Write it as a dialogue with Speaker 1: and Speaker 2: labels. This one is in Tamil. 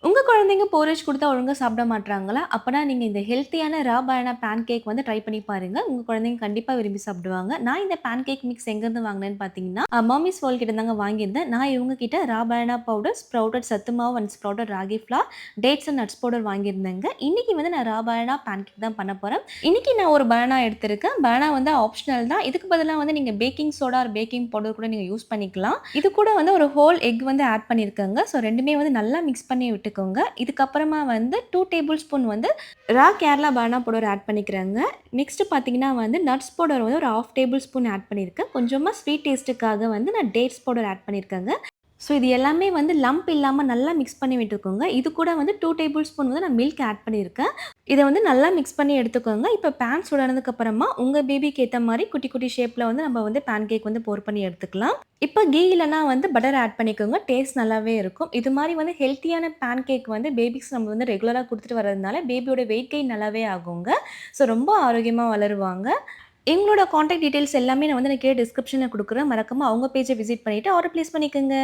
Speaker 1: உங்க குழந்தைங்க போரேஜ் குடுத்தா ஒழுங்கா சாப்பிட மாட்றாங்களா? அப்பனா நீங்க இந்த ஹெல்த்தியான ரா பனானா பேன் கேக் வந்து ட்ரை பண்ணி பாருங்க. உங்க குழந்தைங்க கண்டிப்பா விரும்பி சாப்பிடுவாங்க. நான் இந்த பேன் கேக் மிக்ஸ் எங்கருந்து வாங்குனேன்னு பார்த்தீங்கன்னா, மம்மிஸ் வேர்ல்ட் கிட்ட தாங்க வாங்கியிருந்தேன். நான் இவங்க கிட்ட ரா பனானா பவுடர், ஸ்ப்ரவுட்டட் சத்து மாவு and sprouted ragi flour, dates and nuts powder வாங்கியிருந்தேங்க. இன்னைக்கு வந்து நான் ரா பனானா பேன் கேக் தான் பண்ண போறேன். இன்னைக்கு நான் ஒரு பனானா எடுத்திருக்கேன். பனானா வந்து ஆப்ஷனல் தான். இதுக்கு பதிலா வந்து நீங்க baking soda or baking powder கூட நீங்க யூஸ் பண்ணிக்கலாம். இது கூட வந்து ஒரு ஹோல் எக் வந்து ஆட் பண்ணியிருக்கேங்க. ஸோ 2மே வந்து நல்லா மிக்ஸ் பண்ணி விட்டுக்கோங்க. இதுக்கப்புறமா வந்து 2 டேபிள் ஸ்பூன் வந்து ரா கேரளா பனானா பவுடர் ஆட் பண்ணிக்கிறேங்க. நெக்ஸ்ட் பார்த்தீங்கன்னா வந்து நட்ஸ் பவுடர் வந்து ஒரு 1/2 டேபிள் ஸ்பூன் ஆட் பண்ணியிருக்கேன். கொஞ்சமா ஸ்வீட் டேஸ்ட்டுக்காக வந்து நான் டேட்ஸ் பவுடர் ஆட் பண்ணியிருக்கேங்க. ஸோ இது எல்லாமே வந்து லம்ப் இல்லாம நல்லா மிக்ஸ் பண்ணி விட்டுக்கோங்க. இது கூட வந்து 2 டேபிள் ஸ்பூன் வந்து நான் மில்க் ஆட் பண்ணியிருக்கேன். இத வந்து நல்லா மிக்ஸ் பண்ணி எடுத்துக்கோங்க. இப்ப பேன் சூடானதுக்கு அப்புறமா உங்க பேபிக்கு ஏத்த மாரி குட்டி, குட்டி ஷேப்ல வந்து நம்ம வந்து பேன் கேக் வந்து போர் பண்ணி எடுத்துக்கலாம். இப்ப கீ இல்லன்னா வந்து பட்டர் ஆட் பண்ணிக்கோங்க. டேஸ்ட் நல்லாவே இருக்கும். இது மாரி வந்து ஹெல்த்தியான பேன் கேக் வந்து பேபிஸ் நம்ம வந்து ரெகுலரா குடுத்துட்டு வரதுனால பேபியோட வெயிட் கெயின் நல்லாவே ஆகுங்க. ஸோ ரொம்ப ஆரோக்கியமா வளருவாங்க. எங்களோட கான்டாக்ட் டீட்டெயில்ஸ் எல்லாமே நான் வந்து நான் கீழ டிஸ்கிரிப்ஷன்ல குடுக்குறேன். மறக்காம அவங்க பேஜ விசிட் பண்ணிட்டு ஆர்டர் பிளேஸ் பண்ணிக்கங்க.